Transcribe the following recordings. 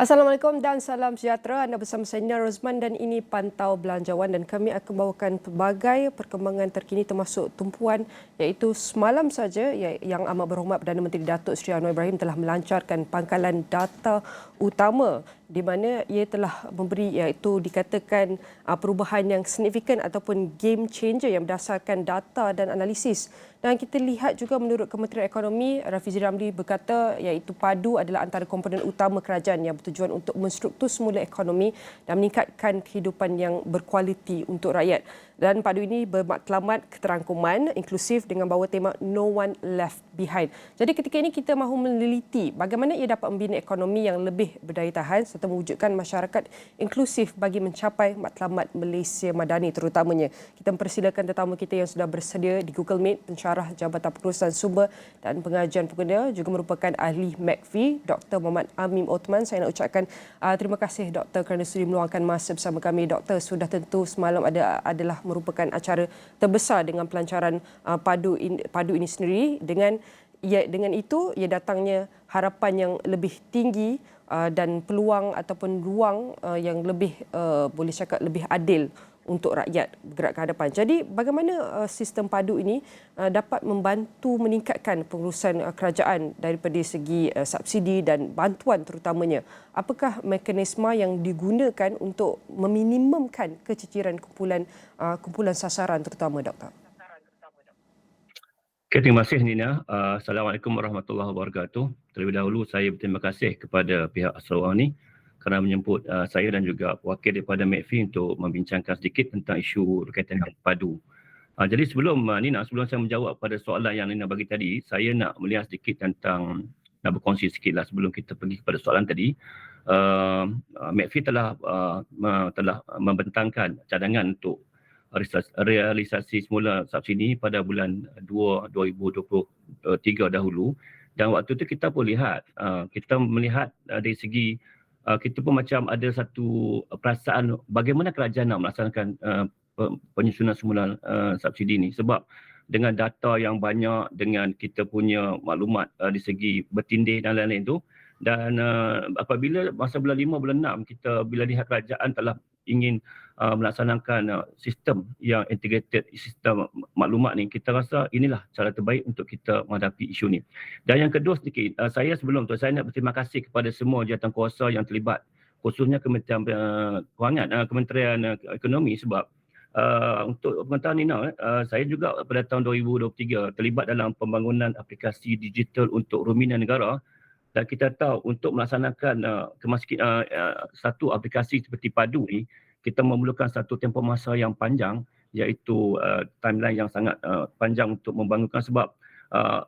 Assalamualaikum dan salam sejahtera. Anda bersama saya Nina Rosman dan ini Pantau Belanjawan dan kami akan bawakan pelbagai perkembangan terkini termasuk tumpuan iaitu semalam saja yang amat berhormat Perdana Menteri Datuk Seri Anwar Ibrahim telah melancarkan pangkalan data utama di mana ia telah memberi iaitu dikatakan perubahan yang signifikan ataupun game changer yang berdasarkan data dan analisis. Dan kita lihat juga menurut Kementerian Ekonomi, Rafizi Ramli berkata iaitu padu adalah antara komponen utama kerajaan yang bertujuan untuk menstruktur semula ekonomi dan meningkatkan kehidupan yang berkualiti untuk rakyat. Dan padu ini bermatlamat keterangkuman inklusif dengan bawa tema No One Left Behind. Jadi ketika ini kita mahu meneliti bagaimana ia dapat membina ekonomi yang lebih berdaya tahan serta mewujudkan masyarakat inklusif bagi mencapai matlamat Malaysia Madani terutamanya. Kita mempersilakan tetamu kita yang sudah bersedia di Google Meet, pensyarah Jabatan Pengurusan Sumber dan Pengajian Pengguna juga merupakan ahli McAfee, Dr. Muhammad Amim Othman. Saya nak ucapkan terima kasih Dr. kerana sudi meluangkan masa bersama kami. Dr. sudah tentu semalam adalah merupakan acara terbesar dengan pelancaran padu ini sendiri. Dengan itu ia datangnya harapan yang lebih tinggi dan peluang ataupun ruang yang lebih boleh cakap lebih adil untuk rakyat bergerak ke hadapan. Jadi bagaimana sistem padu ini dapat membantu meningkatkan pengurusan kerajaan daripada segi subsidi dan bantuan terutamanya? Apakah mekanisme yang digunakan untuk meminimumkan keciciran kumpulan sasaran terutama, Doktor? Okay, terima kasih Nina. Assalamualaikum warahmatullahi wabarakatuh. Terlebih dahulu saya berterima kasih kepada pihak Sarawak ni kerana menjemput saya dan juga wakil daripada McAfee untuk membincangkan sedikit tentang isu berkaitan dengan padu. Jadi sebelum saya menjawab pada soalan yang Nina bagi tadi, saya nak melihat sedikit nak berkongsi sedikit lah sebelum kita pergi kepada soalan tadi. McAfee telah membentangkan cadangan untuk realisasi semula subsidi pada bulan 2 2023 dahulu, dan waktu itu kita pun kita melihat dari segi kita pun macam ada satu perasaan bagaimana kerajaan nak melaksanakan penyusunan semula subsidi ini, sebab dengan data yang banyak, dengan kita punya maklumat di segi bertindih dan lain-lain tu, dan apabila masa bulan 5 bulan 6 kita bila lihat kerajaan telah ingin melaksanakan sistem yang integrated, sistem maklumat ni, kita rasa inilah cara terbaik untuk kita menghadapi isu ni. Dan yang kedua sedikit, saya sebelum tu saya nak berterima kasih kepada semua jawatankuasa yang terlibat, khususnya Kementerian Kewangan, Kementerian Ekonomi, sebab untuk pengetahuan Nina, saya juga pada tahun 2023 terlibat dalam pembangunan aplikasi digital untuk ruminan negara. Dan kita tahu untuk melaksanakan satu aplikasi seperti padu ni, kita memerlukan satu tempoh masa yang panjang, iaitu timeline yang sangat panjang untuk membangunkan, sebab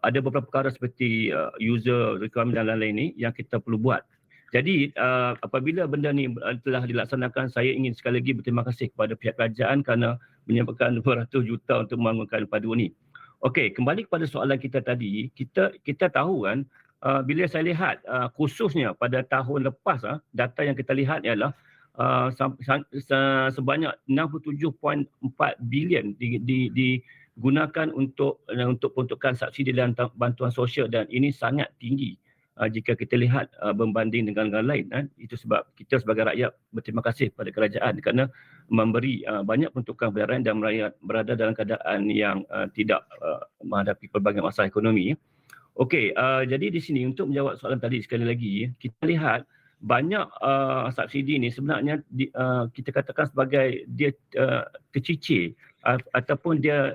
ada beberapa perkara seperti user requirement dan lain-lain ni yang kita perlu buat. Jadi apabila benda ni telah dilaksanakan, saya ingin sekali lagi berterima kasih kepada pihak kerajaan kerana menyediakan 200 juta untuk membangunkan padu ni. Okey, kembali kepada soalan kita tadi, kita tahu kan, bila saya lihat khususnya pada tahun lepas, data yang kita lihat ialah sebanyak 67.4 bilion digunakan untuk peruntukan subsidi dan bantuan sosial, dan ini sangat tinggi jika kita lihat berbanding dengan negara lain. Itu sebab kita sebagai rakyat berterima kasih kepada kerajaan kerana memberi banyak peruntukan kepada rakyat dan berada dalam keadaan yang tidak menghadapi pelbagai masalah ekonomi. Okey, jadi di sini untuk menjawab soalan tadi sekali lagi, kita lihat banyak subsidi ni sebenarnya kita katakan sebagai dia tercicir ataupun dia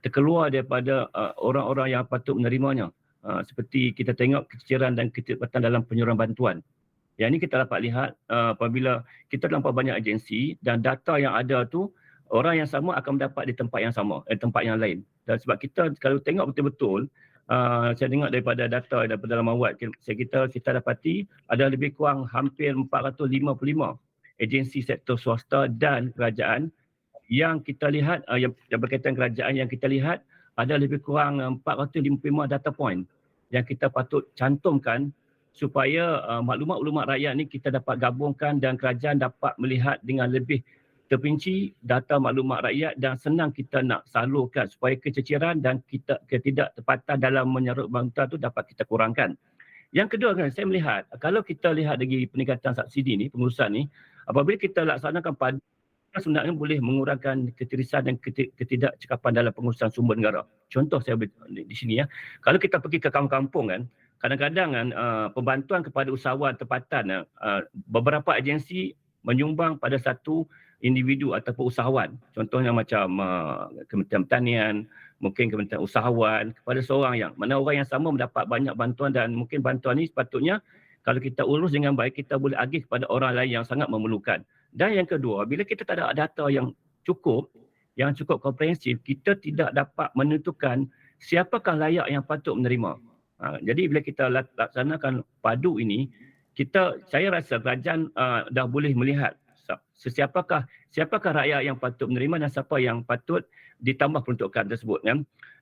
terkeluar daripada orang-orang yang patut menerimanya. Seperti kita tengok keciciran dan keterlibatan dalam penyaluran bantuan. Yang ini kita dapat lihat apabila kita terlampau banyak agensi dan data yang ada tu, orang yang sama akan mendapat di tempat yang sama, tempat yang lain. Dan sebab kita kalau tengok betul-betul, saya tengok daripada data daripada dalam awal, kita dapati ada lebih kurang hampir 455 agensi sektor swasta dan kerajaan yang kita lihat, yang berkaitan kerajaan yang kita lihat, ada lebih kurang 455 data point yang kita patut cantumkan supaya maklumat-maklumat rakyat ni kita dapat gabungkan dan kerajaan dapat melihat dengan lebih terperinci data maklumat rakyat dan senang kita nak salurkan supaya keciciran dan kita ketidaktepatan dalam menyerap bantuan tu dapat kita kurangkan. Yang kedua kan, saya melihat kalau kita lihat dari peningkatan subsidi ni, pengurusan ni, apabila kita laksanakan padu, sebenarnya boleh mengurangkan ketirisan dan ketidakcekapan dalam pengurusan sumber negara. Contoh saya di sini ya, kalau kita pergi ke kampung-kampung kan, kadang-kadang kan pembantuan kepada usahawan tempatan, beberapa agensi menyumbang pada satu individu ataupun usahawan. Contohnya macam Kementerian Pertanian, mungkin Kementerian Usahawan, kepada seorang yang mana orang yang sama mendapat banyak bantuan, dan mungkin bantuan ini sepatutnya kalau kita urus dengan baik, kita boleh agih kepada orang lain yang sangat memerlukan. Dan yang kedua, bila kita tak ada data yang cukup komprehensif, kita tidak dapat menentukan siapakah layak yang patut menerima. Jadi bila kita laksanakan padu ini, saya rasa kerajaan dah boleh melihat siapakah rakyat yang patut menerima dan siapa yang patut ditambah peruntukan tersebut. Ya.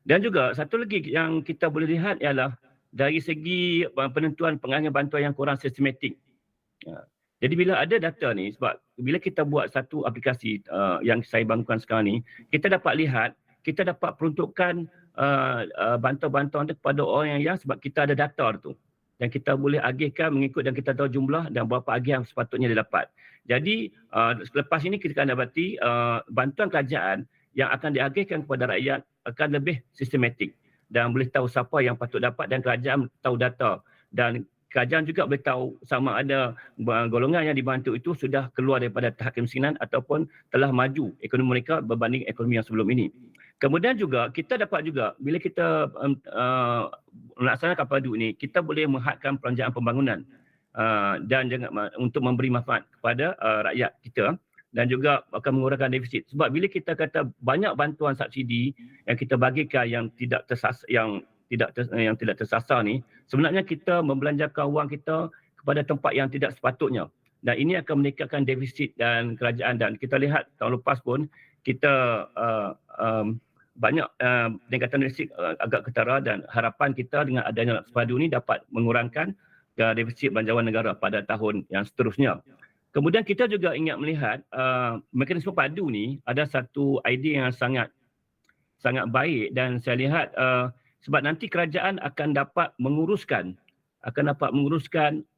Dan juga satu lagi yang kita boleh lihat ialah dari segi penentuan pengalihan bantuan yang kurang sistematik. Jadi bila ada data ni, sebab bila kita buat satu aplikasi yang saya bangunkan sekarang ni, kita dapat lihat, kita dapat peruntukan bantuan-bantuan itu kepada orang yang sebab kita ada data tu. Dan kita boleh agihkan mengikut dan kita tahu jumlah dan berapa agih yang sepatutnya didapat. Jadi selepas ini kita akan dapati bantuan kerajaan yang akan diagihkan kepada rakyat akan lebih sistematik dan boleh tahu siapa yang patut dapat, dan kerajaan tahu data, dan kerajaan juga boleh tahu sama ada golongan yang dibantu itu sudah keluar daripada tahap kemiskinan ataupun telah maju ekonomi mereka berbanding ekonomi yang sebelum ini. Kemudian juga kita dapat juga bila kita melaksanakan padu ini, kita boleh menghadkan perancangan pembangunan dan jangan untuk memberi manfaat kepada rakyat kita, dan juga akan mengurangkan defisit. Sebab bila kita kata banyak bantuan subsidi yang kita bagikan yang tidak tersasar ni, sebenarnya kita membelanjakan wang kita kepada tempat yang tidak sepatutnya. Dan ini akan meningkatkan defisit dan kerajaan. Dan kita lihat tahun lepas pun kita banyak peningkatan defisit agak ketara, dan harapan kita dengan adanya padu ni dapat mengurangkan defisit belanjawan negara pada tahun yang seterusnya. Kemudian kita juga ingat melihat mekanisme padu ni ada satu idea yang sangat baik, dan saya lihat sebab nanti kerajaan akan dapat menguruskan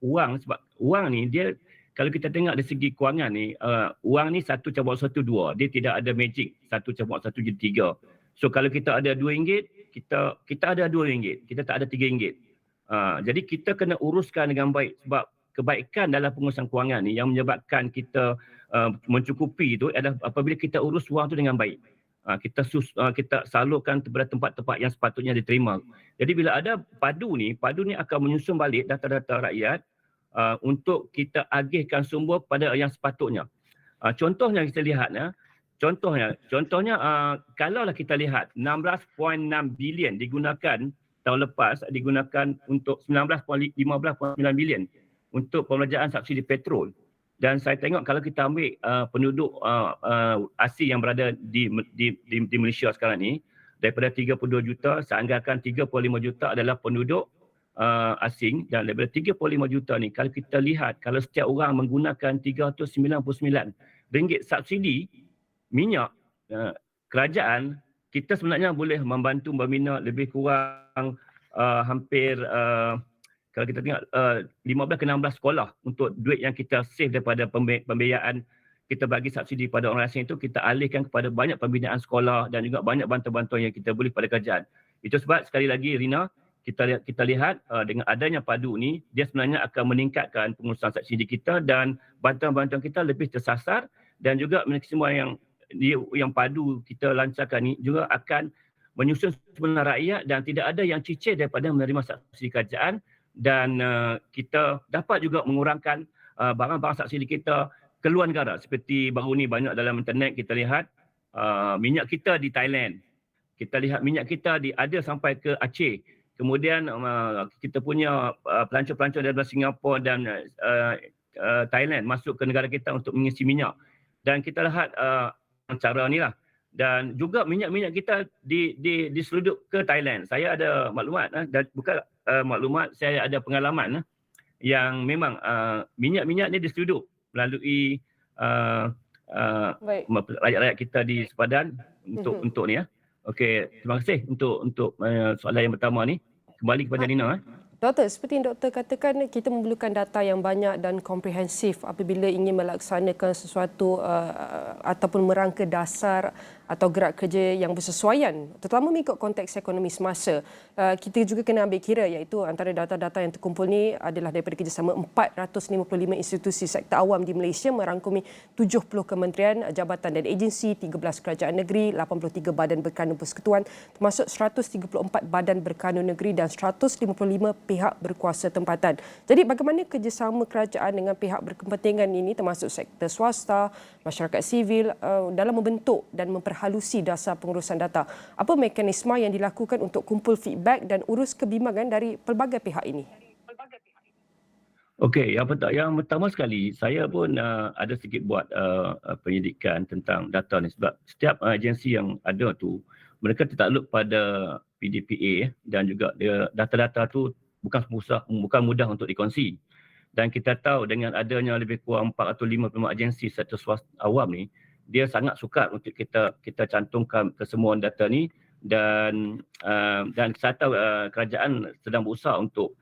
wang, sebab wang ni dia kalau kita tengok dari segi kewangan ni, wang ni 1/1/2, dia tidak ada magic 1/1 jadi 3. So kalau kita ada RM2, kita ada RM2, kita tak ada RM3. Jadi kita kena uruskan dengan baik, sebab kebaikan dalam pengurusan kewangan ni yang menyebabkan kita mencukupi itu adalah apabila kita urus wang tu dengan baik. Kita salurkan kepada tempat-tempat yang sepatutnya diterima. Jadi bila ada padu ni akan menyusun balik data-data rakyat untuk kita agihkan sumber pada yang sepatutnya. Contohnya kita lihat, contohnya kalaulah kita lihat 16.6 bilion digunakan tahun lepas, digunakan untuk 15.9 bilion untuk pembelanjaan subsidi petrol. Dan saya tengok kalau kita ambil penduduk asing yang berada di Malaysia sekarang ni, daripada 32 juta, saya anggarkan 35 juta adalah penduduk asing, dan daripada 35 juta ni, kalau kita lihat, kalau setiap orang menggunakan RM399 subsidi minyak, kerajaan kita sebenarnya boleh membantu membina lebih kurang hampir kalau kita tengok 15 ke 16 sekolah untuk duit yang kita save daripada pembiayaan kita bagi subsidi pada orang asing itu, kita alihkan kepada banyak pembinaan sekolah dan juga banyak bantuan-bantuan yang kita boleh pada kerajaan. Itu sebab sekali lagi Rina, kita lihat dengan adanya padu ni, dia sebenarnya akan meningkatkan pengurusan subsidi kita dan bantuan-bantuan kita lebih tersasar, dan juga semua yang padu kita lancarkan ni juga akan menyusun sebenar rakyat dan tidak ada yang cicir daripada menerima subsidi kerajaan. Dan kita dapat juga mengurangkan barang-barang subsidi kita keluar negara. Seperti baru ni banyak dalam internet kita lihat minyak kita di Thailand. Kita lihat minyak kita ada sampai ke Aceh. Kemudian kita punya pelancong-pelancong daripada Singapura dan Thailand masuk ke negara kita untuk mengisi minyak. Dan kita lihat cara ni lah. Dan juga minyak-minyak kita diseludup ke Thailand. Saya ada maklumat, dan bukan maklumat, saya ada pengalaman yang memang minyak-minyak ni diseludup melalui rakyat-rakyat kita di sepadan untuk ni ya. Okey, terima kasih untuk soalan yang pertama ni. Kembali kepada Nina. Doktor, seperti yang doktor katakan, kita memerlukan data yang banyak dan komprehensif apabila ingin melaksanakan sesuatu ataupun merangka dasar atau gerak kerja yang bersesuaian, terutama mengikut konteks ekonomi semasa. Kita juga kena ambil kira iaitu antara data-data yang terkumpul ni adalah daripada kerjasama 455 institusi sektor awam di Malaysia merangkumi 70 kementerian, jabatan dan agensi, 13 kerajaan negeri, 83 badan berkanun persekutuan, termasuk 134 badan berkanun negeri dan 155 pihak berkuasa tempatan. Jadi bagaimana kerjasama kerajaan dengan pihak berkepentingan ini termasuk sektor swasta, masyarakat sivil dalam membentuk dan memperhalusi dasar pengurusan data? Apa mekanisme yang dilakukan untuk kumpul feedback dan urus kebimbangan dari pelbagai pihak ini? Okey, yang pertama sekali, saya pun ada sedikit buat penyidikan tentang data ni sebab setiap agensi yang ada tu, mereka tertakluk pada PDPA dan juga data-data tu bukan mudah untuk dikongsi. Dan kita tahu dengan adanya lebih kurang 455 agensi sektor swasta awam ni, dia sangat sukar untuk kita cantumkan kesemuan data ni dan saya tahu kerajaan sedang berusaha untuk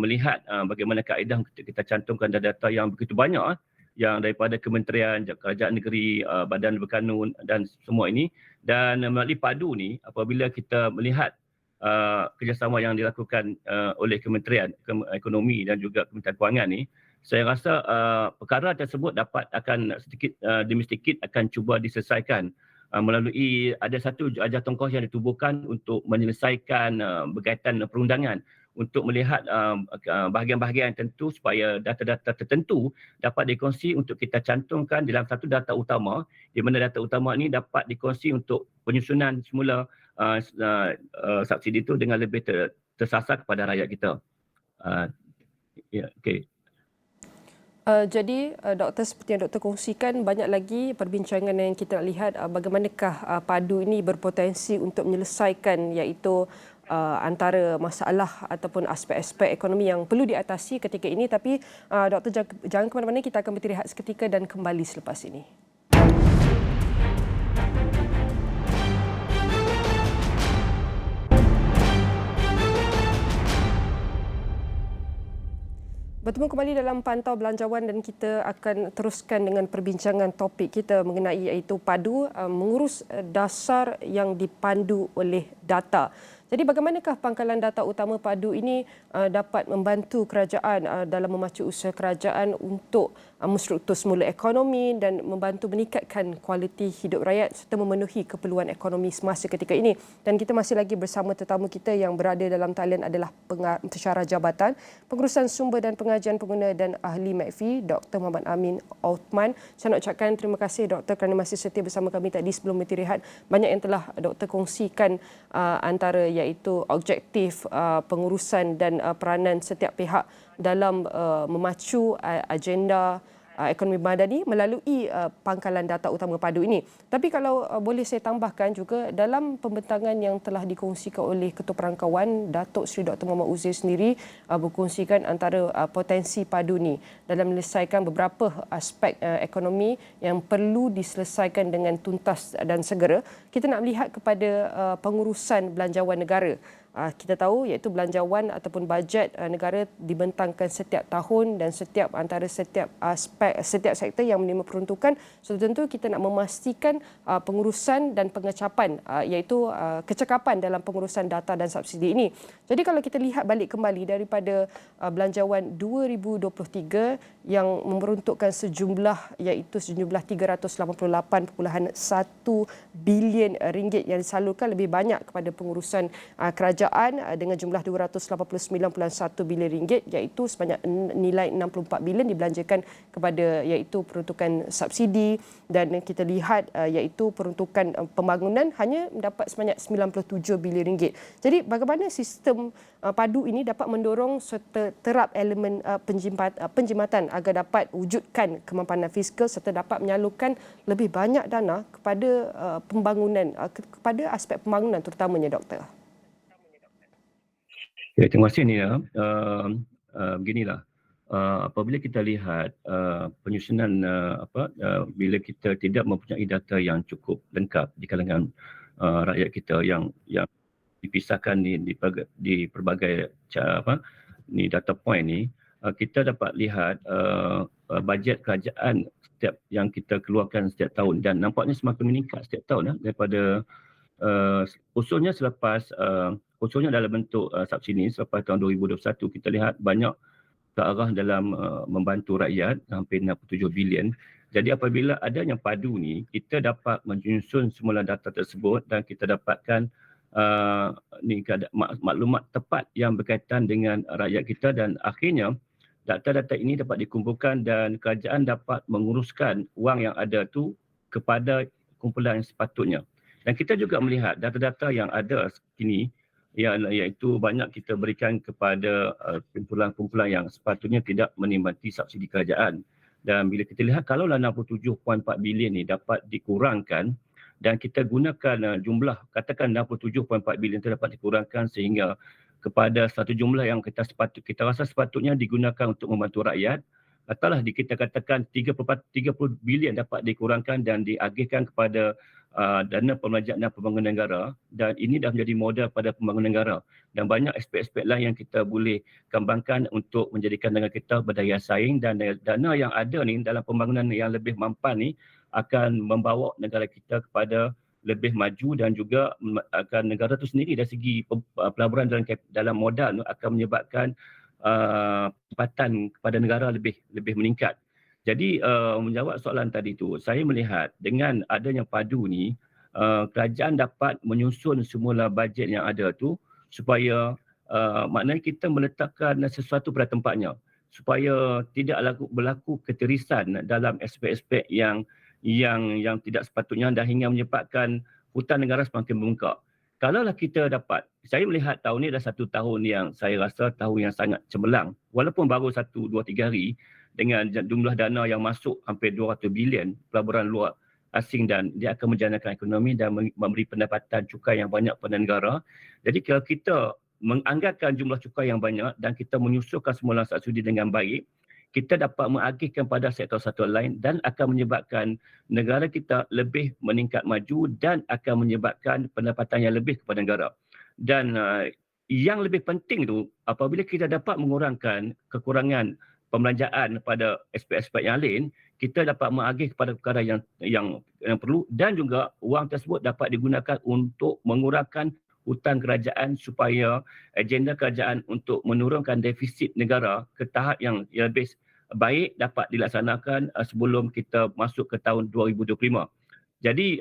melihat bagaimana kaedah kita cantumkan data yang begitu banyak yang daripada kementerian, kerajaan negeri, badan berkanun dan semua ini, dan melalui padu ni apabila kita melihat kerjasama yang dilakukan oleh Kementerian Ekonomi dan juga Kementerian Kewangan ni, saya rasa perkara tersebut akan sedikit demi sedikit akan cuba diselesaikan melalui ada satu jawatan yang ditubuhkan untuk menyelesaikan berkaitan perundangan untuk melihat bahagian-bahagian tertentu supaya data-data tertentu dapat dikongsi untuk kita cantumkan dalam satu data utama, di mana data utama ini dapat dikongsi untuk penyusunan semula subsidi itu dengan lebih tersasar kepada rakyat kita. Okey. Jadi doktor, seperti yang doktor kongsikan, banyak lagi perbincangan yang kita nak lihat bagaimanakah padu ini berpotensi untuk menyelesaikan iaitu antara masalah ataupun aspek-aspek ekonomi yang perlu diatasi ketika ini. Tapi doktor jangan ke mana-mana, kita akan beristirahat seketika dan kembali selepas ini. Bertemu kembali dalam Pantau Belanjawan dan kita akan teruskan dengan perbincangan topik kita mengenai iaitu padu mengurus dasar yang dipandu oleh data. Jadi bagaimanakah pangkalan data utama padu ini dapat membantu kerajaan dalam memacu usaha kerajaan untuk menstruktur semula ekonomi dan membantu meningkatkan kualiti hidup rakyat serta memenuhi keperluan ekonomi semasa ketika ini. Dan kita masih lagi bersama tetamu kita yang berada dalam talian adalah Pensyarah Jabatan Pengurusan Sumber dan Pengajian Pengguna dan Ahli MACFI, Dr. Muhammad Amin Othman. Saya nak ucapkan terima kasih Doktor kerana masih setia bersama kami tadi sebelum beristirahat. Banyak yang telah Doktor kongsikan antara iaitu objektif pengurusan dan peranan setiap pihak dalam memacu agenda ekonomi madani melalui pangkalan data utama padu ini. Tapi kalau boleh saya tambahkan juga dalam pembentangan yang telah dikongsikan oleh Ketua Perangkawan Datuk Seri Dr. Muhammad Uzair sendiri berkongsikan antara potensi padu ini dalam menyelesaikan beberapa aspek ekonomi yang perlu diselesaikan dengan tuntas dan segera. Kita nak melihat kepada pengurusan belanjawan negara. Kita tahu iaitu belanjawan ataupun bajet negara dibentangkan setiap tahun dan setiap aspek, setiap sektor yang menerima peruntukan. So tentu kita nak memastikan pengurusan dan pengecapan iaitu kecekapan dalam pengurusan data dan subsidi ini. Jadi kalau kita lihat balik kembali daripada belanjawan 2023 yang memeruntukkan sejumlah 388.1 bilion ringgit yang disalurkan, lebih banyak kepada pengurusan kerajaan dengan jumlah 289.1 bilion ringgit, iaitu sebanyak nilai 64 bilion dibelanjakan kepada iaitu peruntukan subsidi, dan kita lihat iaitu peruntukan pembangunan hanya mendapat sebanyak 97 bilion ringgit. Jadi bagaimana sistem padu ini dapat mendorong serta terap elemen penjimatan agar dapat wujudkan kemampanan fiskal serta dapat menyalurkan lebih banyak dana kepada pembangunan, kepada aspek pembangunan terutamanya, Doktor? Okay, terima kasih Nia. Beginilah, apabila kita lihat penyusunan bila kita tidak mempunyai data yang cukup lengkap di kalangan rakyat kita yang dipisahkan di pelbagai ni data point ni, kita dapat lihat bajet kerajaan setiap yang kita keluarkan setiap tahun dan nampaknya semakin meningkat setiap tahun daripada khususnya dalam bentuk subsidi selepas tahun 2021 kita lihat banyak ke arah dalam membantu rakyat hampir 67 bilion. Jadi apabila adanya padu ni, kita dapat menyusun semula data tersebut dan kita dapatkan maklumat tepat yang berkaitan dengan rakyat kita dan akhirnya data-data ini dapat dikumpulkan dan kerajaan dapat menguruskan wang yang ada tu kepada kumpulan yang sepatutnya. Dan kita juga melihat data-data yang ada kini iaitu banyak kita berikan kepada kumpulan-kumpulan yang sepatutnya tidak menikmati subsidi kerajaan. Dan bila kita lihat kalaulah 67.4 bilion ni dapat dikurangkan dan kita gunakan jumlah katakan 67.4 bilion itu dapat dikurangkan sehingga kepada satu jumlah yang kita rasa sepatutnya digunakan untuk membantu rakyat, ataulah kita katakan 30 bilion dapat dikurangkan dan diagihkan kepada dana pembelanjaan dan pembangunan negara, dan ini dah menjadi modal pada pembangunan negara dan banyak aspek-aspek lain yang kita boleh kembangkan untuk menjadikan negara kita berdaya saing dan dana yang ada ni dalam pembangunan yang lebih mampan ni akan membawa negara kita kepada lebih maju dan juga akan negara itu sendiri dari segi pelaburan dalam modal akan menyebabkan pendapatan kepada negara lebih meningkat. Jadi menjawab soalan tadi tu, saya melihat dengan adanya padu ni kerajaan dapat menyusun semula bajet yang ada tu supaya maknanya kita meletakkan sesuatu pada tempatnya supaya tidak berlaku ketirisan dalam aspek-aspek yang tidak sepatutnya dan hingga menyebabkan hutang negara semakin membengkak. Kalaulah kita dapat, saya melihat tahun ini adalah satu tahun yang saya rasa tahun yang sangat cemerlang. Walaupun baru 1, 2, 3 hari dengan jumlah dana yang masuk hampir 200 bilion pelaburan luar asing dan dia akan menjanakan ekonomi dan memberi pendapatan cukai yang banyak pada negara. Jadi kalau kita menganggarkan jumlah cukai yang banyak dan kita menyusulkan semula subsidi dengan baik, kita dapat mengagihkan pada sektor-sektor lain dan akan menyebabkan negara kita lebih meningkat maju dan akan menyebabkan pendapatan yang lebih kepada negara. Dan yang lebih penting tu apabila kita dapat mengurangkan kekurangan pembelanjaan pada aspek-aspek yang lain, kita dapat mengagih kepada perkara yang perlu dan juga wang tersebut dapat digunakan untuk mengurangkan hutang kerajaan supaya agenda kerajaan untuk menurunkan defisit negara ke tahap yang lebih baik dapat dilaksanakan sebelum kita masuk ke tahun 2025. Jadi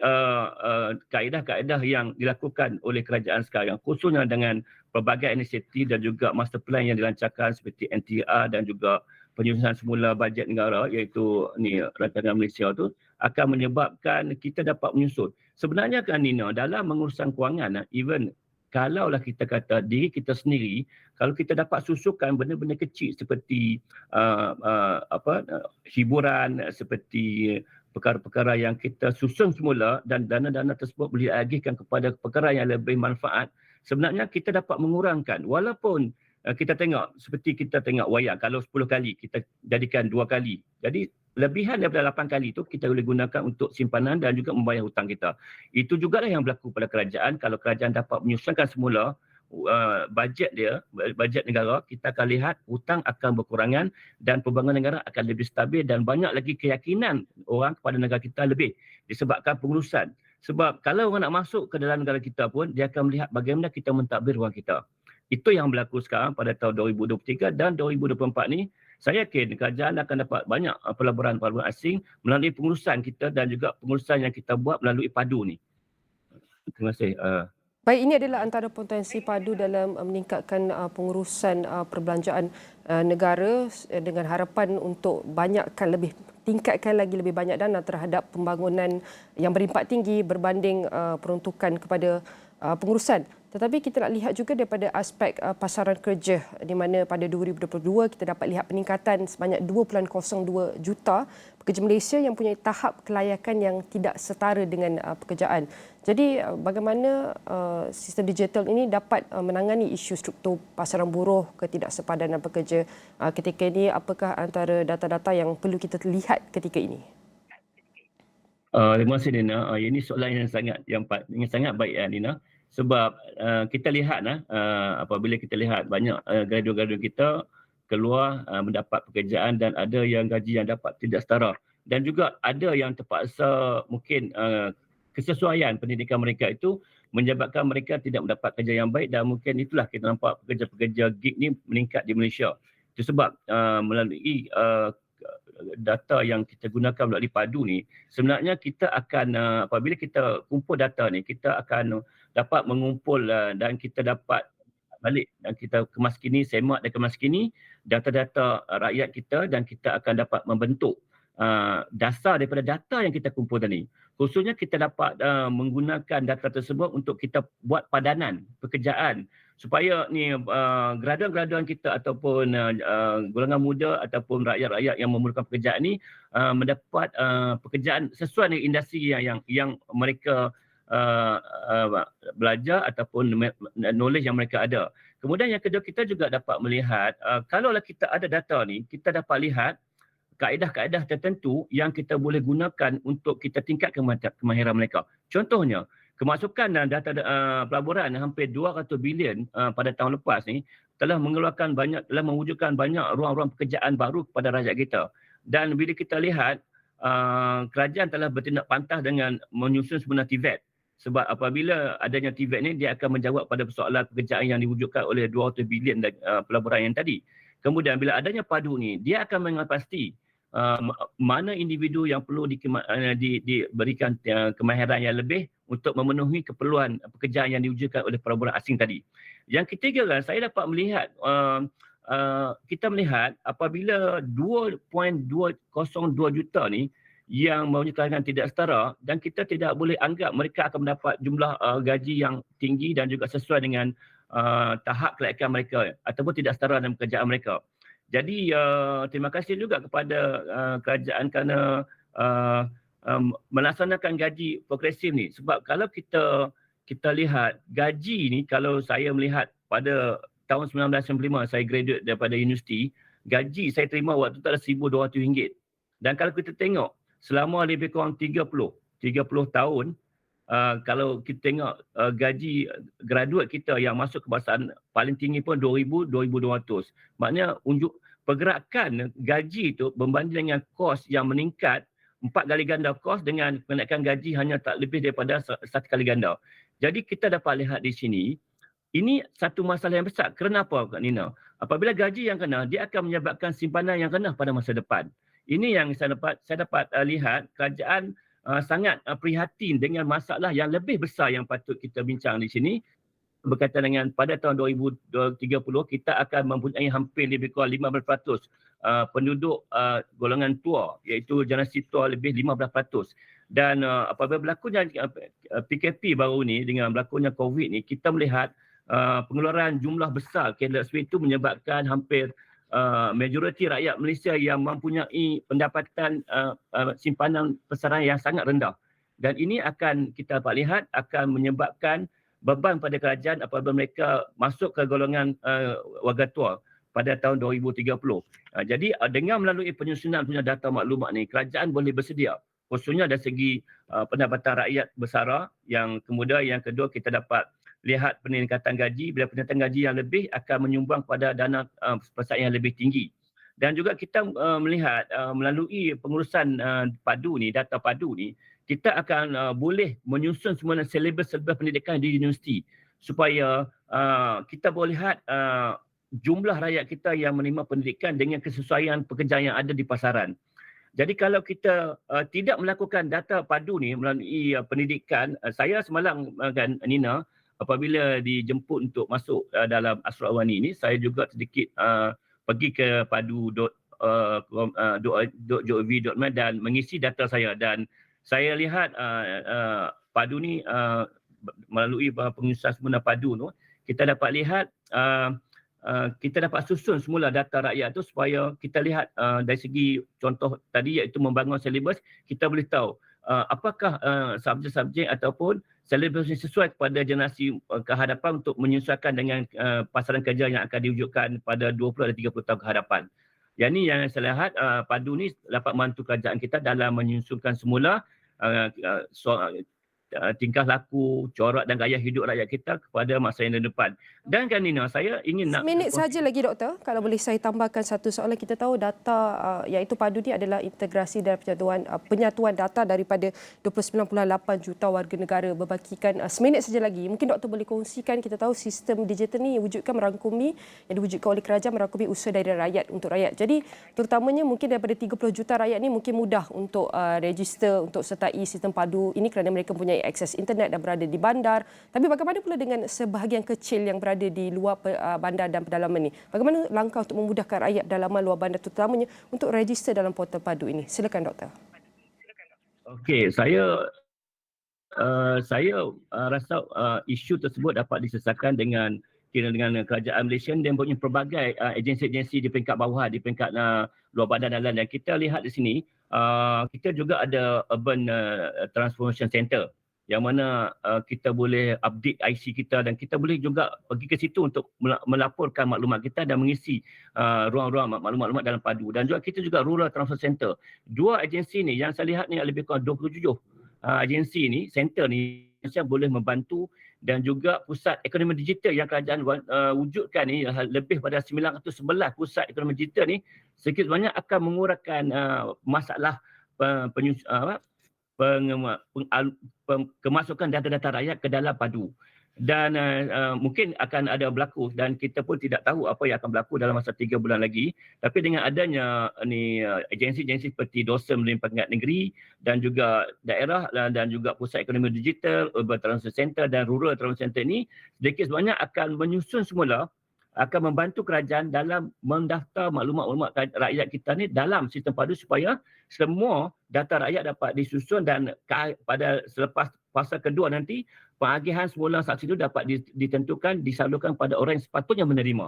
kaedah-kaedah yang dilakukan oleh kerajaan sekarang khususnya dengan pelbagai inisiatif dan juga master plan yang dilancarkan seperti NTR dan juga penyusunan semula bajet negara iaitu rancangan Malaysia tu akan menyebabkan kita dapat menyusun. Sebenarnya kan Nina dalam mengurusan kewangan even kalaulah kita kata diri kita sendiri, kalau kita dapat susukan benda-benda kecil seperti hiburan, seperti perkara-perkara yang kita susun semula dan dana-dana tersebut boleh diagihkan kepada perkara yang lebih manfaat, sebenarnya kita dapat mengurangkan walaupun kita tengok seperti kita tengok wayang kalau 10 kali kita jadikan 2 kali. Jadi lebihan daripada 8 kali itu kita boleh gunakan untuk simpanan dan juga membayar hutang kita. Itu jugalah yang berlaku pada kerajaan. Kalau kerajaan dapat menyusunkan semula bajet negara, kita akan lihat hutang akan berkurangan dan pembangunan negara akan lebih stabil dan banyak lagi keyakinan orang kepada negara kita lebih disebabkan pengurusan. Sebab kalau orang nak masuk ke dalam negara kita pun, dia akan melihat bagaimana kita mentadbir wang kita. Itu yang berlaku sekarang pada tahun 2023 dan 2024 ni. Saya yakin kerajaan akan dapat banyak pelaburan asing melalui pengurusan kita dan juga pengurusan yang kita buat melalui padu ni. Terima kasih. Baik, ini adalah antara potensi padu dalam meningkatkan pengurusan perbelanjaan negara dengan harapan untuk tingkatkan lagi lebih banyak dana terhadap pembangunan yang berimpak tinggi berbanding peruntukan kepada pengurusan. Tetapi kita nak lihat juga daripada aspek pasaran kerja di mana pada 2022 kita dapat lihat peningkatan sebanyak 2.02 juta pekerja Malaysia yang mempunyai tahap kelayakan yang tidak setara dengan pekerjaan. Jadi bagaimana sistem digital ini dapat menangani isu struktur pasaran buruh, ketidaksepadanan pekerja ketika ini? Apakah antara data-data yang perlu kita lihat ketika ini? Terima kasih Nina. Ini soalan yang sangat baik Nina. Sebab kita lihat apabila kita lihat banyak graduan-graduan kita keluar mendapat pekerjaan dan ada yang gaji yang dapat tidak setara. Dan juga ada yang terpaksa mungkin kesesuaian pendidikan mereka itu menyebabkan mereka tidak mendapat kerja yang baik, dan mungkin itulah kita nampak pekerja-pekerja gig ni meningkat di Malaysia. Itu sebab melalui data yang kita gunakan melalui padu ni, sebenarnya kita akan apabila kita kumpul data ni, kita akan dapat mengumpul dan kita dapat balik dan kita kemaskini, semak dan kemaskini data-data rakyat kita, dan kita akan dapat membentuk dasar daripada data yang kita kumpul tadi. Khususnya kita dapat menggunakan data tersebut untuk kita buat padanan pekerjaan supaya ni graduan-graduan kita ataupun golongan muda ataupun rakyat-rakyat yang memerlukan pekerjaan ni mendapat pekerjaan sesuai dengan industri yang mereka belajar ataupun knowledge yang mereka ada. Kemudian yang kedua, kita juga dapat melihat kalaulah kita ada data ni, kita dapat lihat kaedah-kaedah tertentu yang kita boleh gunakan untuk kita tingkatkan kemahiran mereka. Contohnya, kemasukan dan data pelaburan hampir 200 bilion pada tahun lepas ni telah mewujudkan banyak ruang-ruang pekerjaan baru kepada rakyat kita. Dan bila kita lihat kerajaan telah bertindak pantas dengan menyusun sebenar TVET. Sebab apabila adanya TVET ni, dia akan menjawab pada persoalan pekerjaan yang diwujudkan oleh 200 bilion pelaburan yang tadi. Kemudian bila adanya padu ni, dia akan mengapasti mana individu yang perlu diberikan kemahiran yang lebih untuk memenuhi keperluan pekerjaan yang diwujudkan oleh pelaburan asing tadi. Yang ketiga kan, saya dapat melihat kita melihat apabila 2.202 juta ni yang mewujudkan tidak setara, dan kita tidak boleh anggap mereka akan mendapat jumlah gaji yang tinggi dan juga sesuai dengan tahap kelayakan mereka ataupun tidak setara dalam pekerjaan mereka. Jadi terima kasih juga kepada kerajaan kerana melaksanakan gaji progresif ni. Sebab kalau kita lihat gaji ni, kalau saya melihat pada tahun 1995 saya graduate daripada universiti, gaji saya terima waktu tu adalah RM1,200. Dan kalau kita tengok selama lebih kurang 30 tahun, kalau kita tengok gaji graduate kita yang masuk kebangsaan paling tinggi pun 2,000, 2,200. Maknanya pergerakan gaji itu berbanding dengan kos yang meningkat 4 kali ganda kos dengan kenaikan gaji hanya tak lebih daripada 1 kali ganda. Jadi kita dapat lihat di sini, ini satu masalah yang besar. Kenapa Kak Nina? Apabila gaji yang kena, dia akan menyebabkan simpanan yang kena pada masa depan. Ini yang saya dapat lihat kerajaan sangat prihatin dengan masalah yang lebih besar yang patut kita bincang di sini, berkaitan dengan pada tahun 2030 kita akan mempunyai hampir lebih kurang 15% penduduk golongan tua, iaitu generasi tua lebih 15%. Dan apabila berlakunya PKP baru ni dengan berlakunya COVID ni, kita melihat pengeluaran jumlah besar careless way itu menyebabkan hampir majoriti rakyat Malaysia yang mempunyai pendapatan simpanan pesaran yang sangat rendah. Dan ini akan kita dapat lihat akan menyebabkan beban pada kerajaan apabila mereka masuk ke golongan warga tua pada tahun 2030. Jadi dengan melalui penyusunan punya data maklumat ni, kerajaan boleh bersedia khususnya dari segi pendapatan rakyat bersara. Yang kemudian yang kedua, kita dapat lihat peningkatan gaji. Bila peningkatan gaji yang lebih akan menyumbang pada dana persediaan yang lebih tinggi. Dan juga kita melihat melalui pengurusan padu ni, data padu ni, kita akan boleh menyusun semua silibus pendidikan di universiti supaya kita boleh lihat jumlah rakyat kita yang menerima pendidikan dengan kesesuaian pekerjaan yang ada di pasaran. Jadi kalau kita tidak melakukan data padu ni melalui pendidikan, saya semalam kan Nina, apabila dijemput untuk masuk dalam Asrul Awani ini, saya juga sedikit pergi ke padu.gov.my dan mengisi data saya, dan saya lihat padu ni melalui pengurusan semula padu tu, kita dapat lihat kita dapat susun semula data rakyat tu supaya kita lihat dari segi contoh tadi iaitu membangun silibus, kita boleh tahu apakah subjek-subjek ataupun silibus yang sesuai kepada generasi kehadapan untuk menyesuaikan dengan pasaran kerja yang akan diwujudkan pada 20 dan 30 tahun kehadapan. Yang ni yang saya lihat padu ni dapat membantu kerajaan kita dalam menyusunkan semula tingkah laku, corak dan gaya hidup rakyat kita kepada masa yang depan. Dan kan Nina, saya ingin nak Seminit saja lagi doktor, kalau boleh saya tambahkan satu soalan. Kita tahu data iaitu PADU ni adalah integrasi dan penyatuan data daripada 29.8 juta warga negara berbakikan. Seminit saja lagi, mungkin doktor boleh kongsikan. Kita tahu sistem digital ni diwujudkan yang diwujudkan oleh kerajaan merangkumi usaha dari rakyat untuk rakyat. Jadi terutamanya mungkin daripada 30 juta rakyat ni mungkin mudah untuk register untuk sertai sistem PADU ini kerana mereka mempunyai akses internet dan berada di bandar. Tapi bagaimana pula dengan sebahagian kecil yang berada di luar bandar dan pedalaman ini? Bagaimana langkah untuk memudahkan rakyat pedalaman luar bandar terutamanya untuk register dalam portal PADU ini? Silakan doktor. Okey, saya rasa isu tersebut dapat diselesaikan dengan kerajaan Malaysia dan punya pelbagai agensi-agensi di peringkat bawah, di peringkat luar bandar dan lain. Dan kita lihat di sini, kita juga ada Urban Transformation Center yang mana kita boleh update IC kita dan kita boleh juga pergi ke situ untuk melaporkan maklumat kita dan mengisi ruang-ruang maklumat-maklumat dalam PADU. Dan juga kita juga Rural Transfer Center. Dua agensi ni yang saya lihat ni lebih kurang 27 agensi ni, center ni yang boleh membantu, dan juga pusat ekonomi digital yang kerajaan wujudkan ni lebih pada 911 pusat ekonomi digital ni sedikit banyak akan mengurangkan masalah kemasukan data-data rakyat ke dalam PADU. Dan mungkin akan ada berlaku dan kita pun tidak tahu apa yang akan berlaku dalam masa 3 bulan lagi. Tapi dengan adanya agensi-agensi seperti DOSM Peringkat Negeri dan juga daerah dan juga Pusat Ekonomi Digital, Urban Transfer Center dan Rural Transfer Center ini sedikit sebanyak akan menyusun semula, akan membantu kerajaan dalam mendaftar maklumat-maklumat rakyat kita ni dalam sistem PADU supaya semua data rakyat dapat disusun dan pada selepas fasa kedua nanti pengagihan semula saksi itu dapat ditentukan, disalurkan pada orang yang sepatutnya menerima.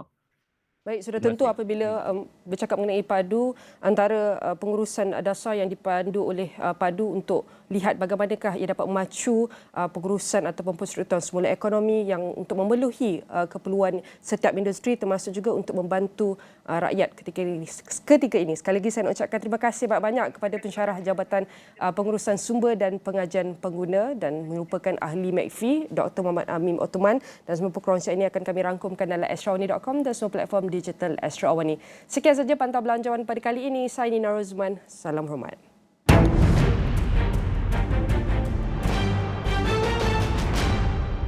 Baik, sudah tentu apabila bercakap mengenai PADU, antara pengurusan dasar yang dipandu oleh PADU untuk lihat bagaimanakah ia dapat memacu pengurusan ataupun penstrukturan semula ekonomi yang untuk memenuhi keperluan setiap industri termasuk juga untuk membantu rakyat ketika ini. Sekali lagi saya nak ucapkan terima kasih banyak kepada pensyarah Jabatan Pengurusan Sumber dan Pengajian Pengguna dan merupakan ahli McAfee, Dr. Muhammad Amin Othman, dan semua perkongsian ini akan kami rangkumkan dalam astrawani.com dan semua platform digital Astro Awani. Sekian saja Pantau Belanjawan pada kali ini. Saya Nina Rozman. Salam hormat.